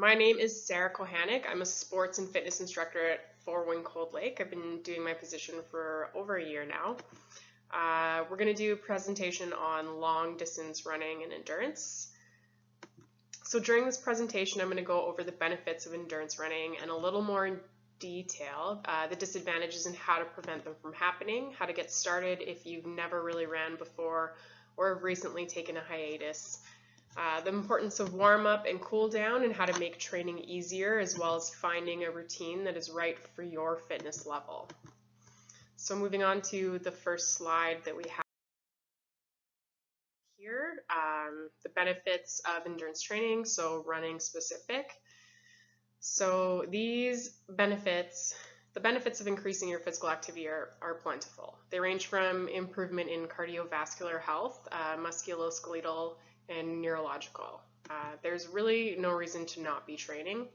My name is Sara Kohanik. I'm a sports and fitness instructor at Four Wing Cold Lake. I've been doing my position for over a year now. We're going to do a presentation on long distance running and endurance. So during this presentation, I'm going to go over the benefits of endurance running and a little more in detail, the disadvantages and how to prevent them from happening, how to get started if you've never really ran before or have recently taken a hiatus, the importance of warm up and cool down and how to make training easier, as well as finding a routine that is right for your fitness level. So moving on to the first slide that we have here, the benefits of endurance training, so running specific. So these benefits, the benefits of increasing your physical activity are plentiful. They range from improvement in cardiovascular health, musculoskeletal, and neurological. There's really no reason to not be training.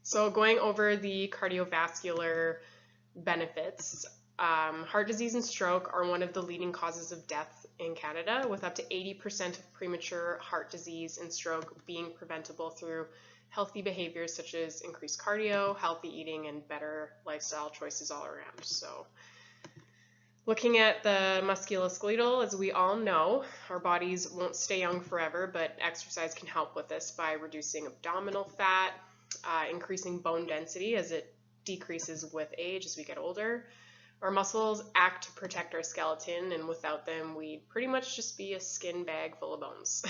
So going over the cardiovascular benefits, heart disease and stroke are one of the leading causes of death in Canada, with up to 80% of premature heart disease and stroke being preventable through healthy behaviors such as increased cardio, healthy eating, and better lifestyle choices all around. So looking at the musculoskeletal, as we all know, our bodies won't stay young forever, but exercise can help with this by reducing abdominal fat, increasing bone density as it decreases with age as we get older. Our muscles act to protect our skeleton, and without them, we'd pretty much just be a skin bag full of bones.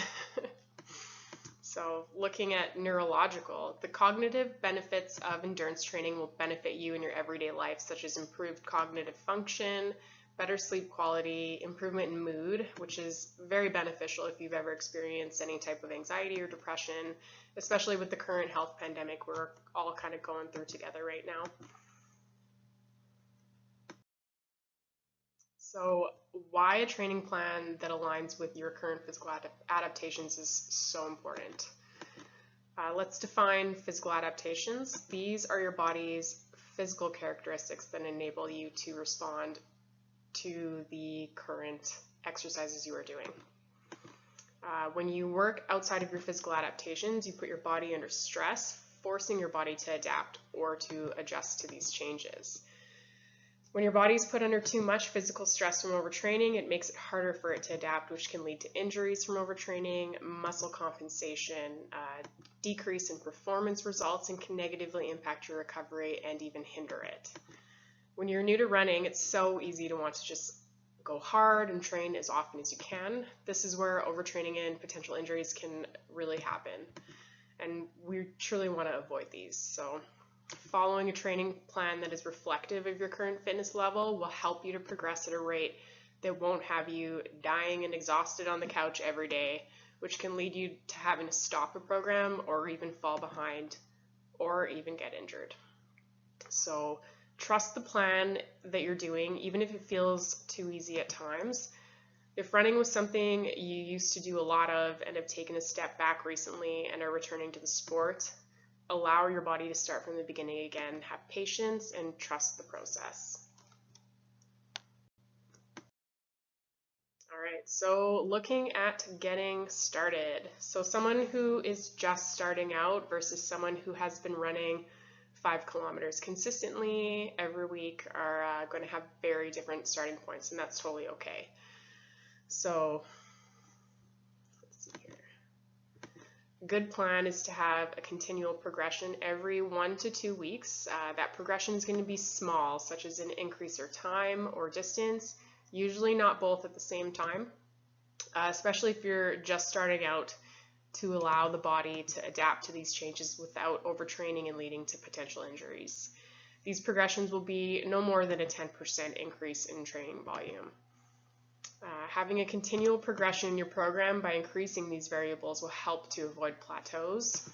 So looking at neurological, the cognitive benefits of endurance training will benefit you in your everyday life, such as improved cognitive function, better sleep quality, improvement in mood, which is very beneficial if you've ever experienced any type of anxiety or depression, especially with the current health pandemic we're all kind of going through together right now. So why a training plan that aligns with your current physical adaptations is so important. Let's define physical adaptations. These are your body's physical characteristics that enable you to respond to the current exercises you are doing. When you work outside of your physical adaptations, you put your body under stress, forcing your body to adapt or to adjust to these changes. When your body is put under too much physical stress from overtraining, it makes it harder for it to adapt, which can lead to injuries from overtraining, muscle compensation, decrease in performance results, and can negatively impact your recovery and even hinder it. When you're new to running, it's so easy to want to just go hard and train as often as you can. This is where overtraining and potential injuries can really happen, and we truly want to avoid these. So following a training plan that is reflective of your current fitness level will help you to progress at a rate that won't have you dying and exhausted on the couch every day, which can lead you to having to stop a program or even fall behind or even get injured. So trust the plan that you're doing, even if it feels too easy at times. If running was something you used to do a lot of and have taken a step back recently and are returning to the sport, allow your body to start from the beginning again. Have patience and trust the process. All right, so looking at getting started. So someone who is just starting out versus someone who has been running 5 kilometers consistently every week are going to have very different starting points, and that's totally okay. So let's see here. A good plan is to have a continual progression every 1 to 2 weeks. That progression is going to be small, such as an increase or time or distance, usually not both at the same time, especially if you're just starting out, to allow the body to adapt to these changes without overtraining and leading to potential injuries. These progressions will be no more than a 10% increase in training volume. Having a continual progression in your program by increasing these variables will help to avoid plateaus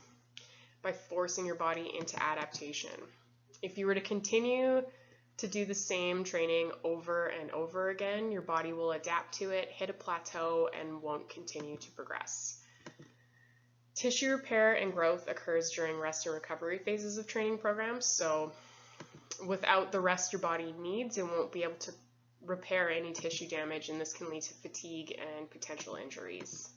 by forcing your body into adaptation. If you were to continue to do the same training over and over again, your body will adapt to it, hit a plateau, and won't continue to progress. Tissue repair and growth occurs during rest and recovery phases of training programs, so without the rest your body needs, it won't be able to repair any tissue damage, and this can lead to fatigue and potential injuries.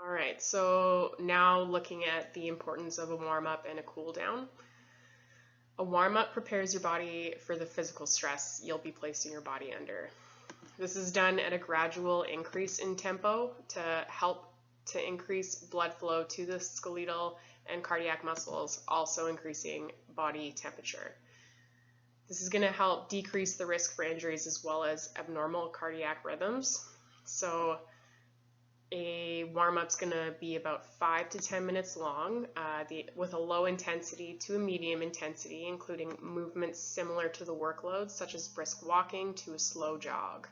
All right, so now looking at the importance of a warm-up and a cool-down. A warm-up prepares your body for the physical stress you'll be placing your body under. This is done at a gradual increase in tempo to help to increase blood flow to the skeletal and cardiac muscles, also increasing body temperature. This is going to help decrease the risk for injuries as well as abnormal cardiac rhythms. So a warm-up is going to be about 5 to 10 minutes long with a low intensity to a medium intensity, including movements similar to the workload, such as brisk walking to a slow jog.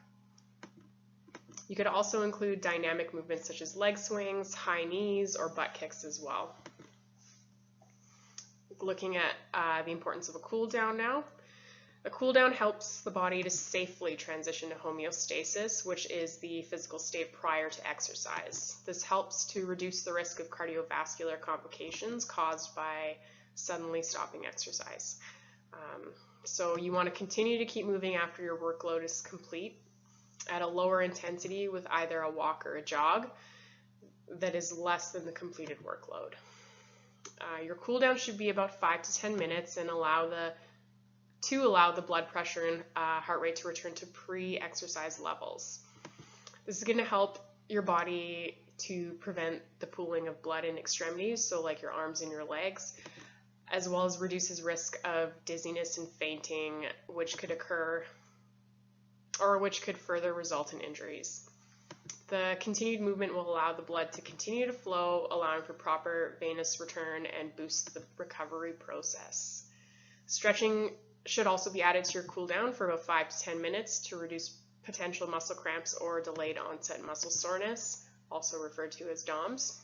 You could also include dynamic movements such as leg swings, high knees, or butt kicks as well. Looking at the importance of a cool down now. A cool down helps the body to safely transition to homeostasis, which is the physical state prior to exercise. This helps to reduce the risk of cardiovascular complications caused by suddenly stopping exercise. So you want to continue to keep moving after your workload is complete at a lower intensity with either a walk or a jog that is less than the completed workload. Your cool down should be about 5 to 10 minutes and allow the blood pressure and heart rate to return to pre-exercise levels. This is going to help your body to prevent the pooling of blood in extremities, so like your arms and your legs, as well as reduces risk of dizziness and fainting, which could occur or which could further result in injuries. The continued movement will allow the blood to continue to flow, allowing for proper venous return and boost the recovery process. Stretching should also be added to your cool down for about 5 to 10 minutes to reduce potential muscle cramps or delayed onset muscle soreness, also referred to as DOMS.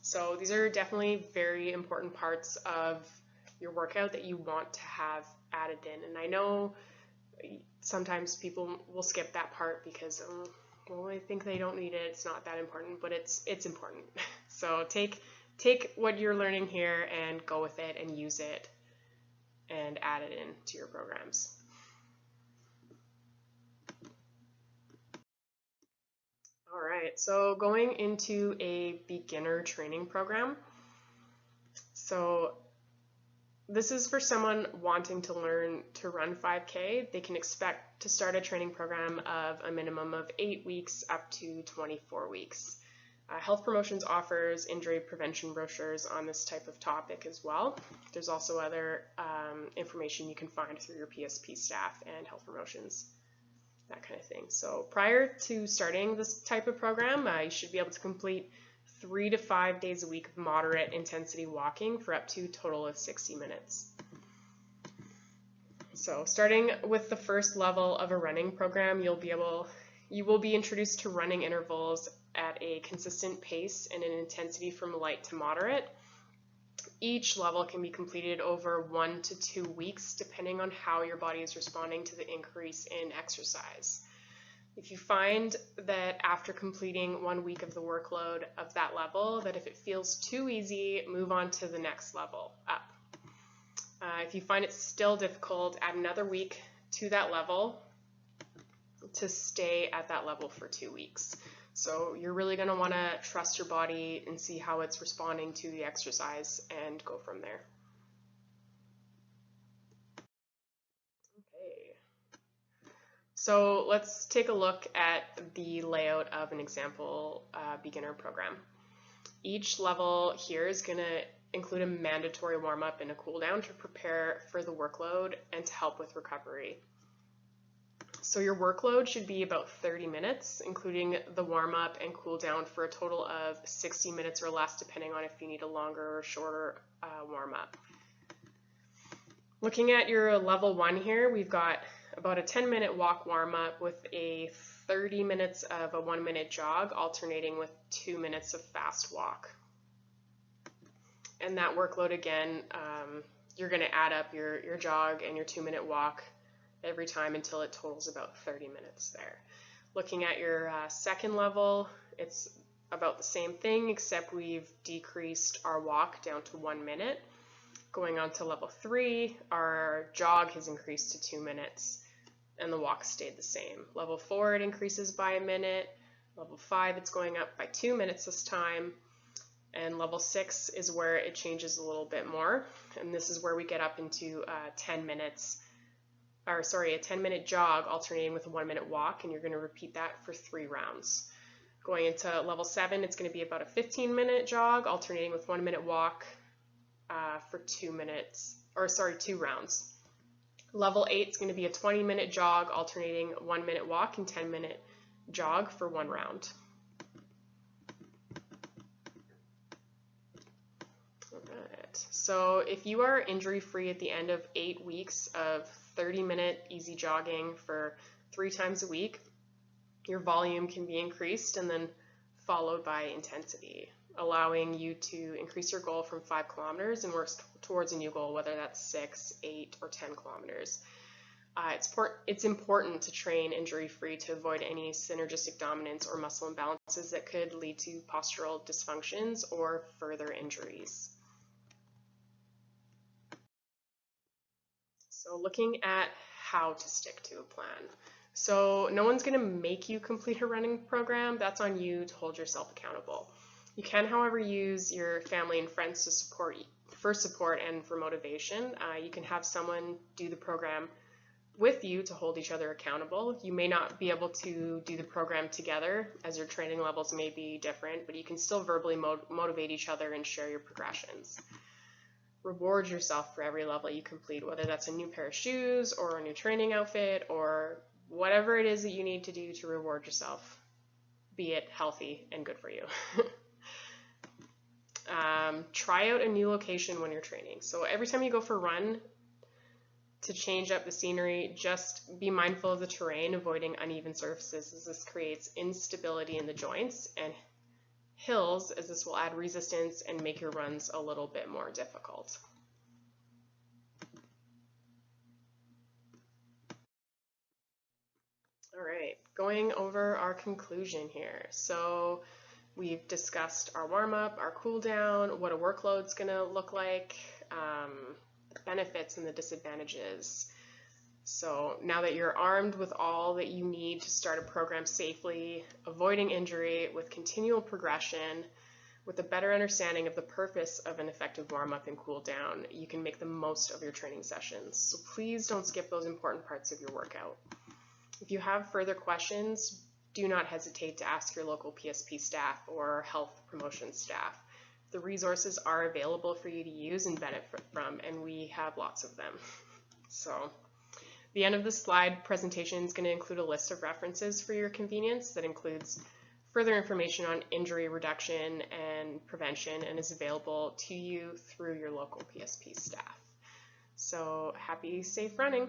So these are definitely very important parts of your workout that you want to have added in. And I know sometimes people will skip that part because well, I think they don't need it, it's not that important, but it's important. So take what you're learning here and go with it and use it and add it into your programs. All right, so going into a beginner training program. So this is for someone wanting to learn to run 5K. They can expect to start a training program of a minimum of 8 weeks up to 24 weeks. Health Promotions offers injury prevention brochures on this type of topic as well. There's also other information you can find through your PSP staff and Health Promotions, that kind of thing. So prior to starting this type of program, you should be able to complete 3 to 5 days a week of moderate intensity walking for up to a total of 60 minutes. So starting with the first level of a running program, you will be introduced to running intervals at a consistent pace and an intensity from light to moderate. Each level can be completed over 1 to 2 weeks depending on how your body is responding to the increase in exercise. If you find that after completing 1 week of the workload of that level, that if it feels too easy, move on to the next level up. If you find it still difficult, add another week to that level to stay at that level for 2 weeks. So you're really going to want to trust your body and see how it's responding to the exercise and go from there. Okay. So let's take a look at the layout of an example beginner program. Each level here is going to include a mandatory warm-up and a cool-down to prepare for the workload and to help with recovery. So your workload should be about 30 minutes, including the warm-up and cool-down for a total of 60 minutes or less, depending on if you need a longer or shorter warm-up. Looking at your level 1 here, we've got about a 10-minute walk warm-up with a 30 minutes of a 1-minute jog, alternating with 2 minutes of fast walk. And that workload again, you're going to add up your jog and your 2-minute walk every time until it totals about 30 minutes there. Looking at your second level, it's about the same thing, except we've decreased our walk down to 1 minute. Going on to level 3, our jog has increased to 2 minutes and the walk stayed the same. Level 4, it increases by a minute. Level 5, it's going up by 2 minutes this time. And level 6 is where it changes a little bit more. And this is where we get up into 10 minutes, or sorry, a 10-minute jog alternating with a 1-minute walk, and you're going to repeat that for 3 rounds. Going into level 7, it's going to be about a 15-minute jog alternating with 1-minute walk for 2 rounds. Level 8 is going to be a 20-minute jog alternating 1-minute walk and 10-minute jog for 1 round. Alright. So if you are injury-free at the end of 8 weeks of 30-minute easy jogging for 3 times a week, your volume can be increased and then followed by intensity, allowing you to increase your goal from 5 kilometers and work towards a new goal, whether that's 6, 8, or 10 kilometers. It's important to train injury-free to avoid any synergistic dominance or muscle imbalances that could lead to postural dysfunctions or further injuries. So looking at how to stick to a plan. So no one's going to make you complete a running program. That's on you to hold yourself accountable. You can, however, use your family and friends to support and for motivation. You can have someone do the program with you to hold each other accountable. You may not be able to do the program together as your training levels may be different, but you can still verbally motivate each other and share your progressions. Reward yourself for every level you complete, whether that's a new pair of shoes or a new training outfit or whatever it is that you need to do to reward yourself, be it healthy and good for you. Try out a new location when you're training. So every time you go for a run, to change up the scenery, just be mindful of the terrain, avoiding uneven surfaces, as this creates instability in the joints, and hills, as this will add resistance and make your runs a little bit more difficult. All right, going over our conclusion here. So we've discussed our warm-up, our cool-down, what a workload's going to look like, the benefits and the disadvantages. So now that you're armed with all that you need to start a program safely, avoiding injury with continual progression, with a better understanding of the purpose of an effective warm-up and cool-down, you can make the most of your training sessions. So please don't skip those important parts of your workout. If you have further questions, do not hesitate to ask your local PSP staff or health promotion staff. The resources are available for you to use and benefit from, and we have lots of them. So the end of the slide presentation is going to include a list of references for your convenience that includes further information on injury reduction and prevention and is available to you through your local PSP staff. So happy safe running!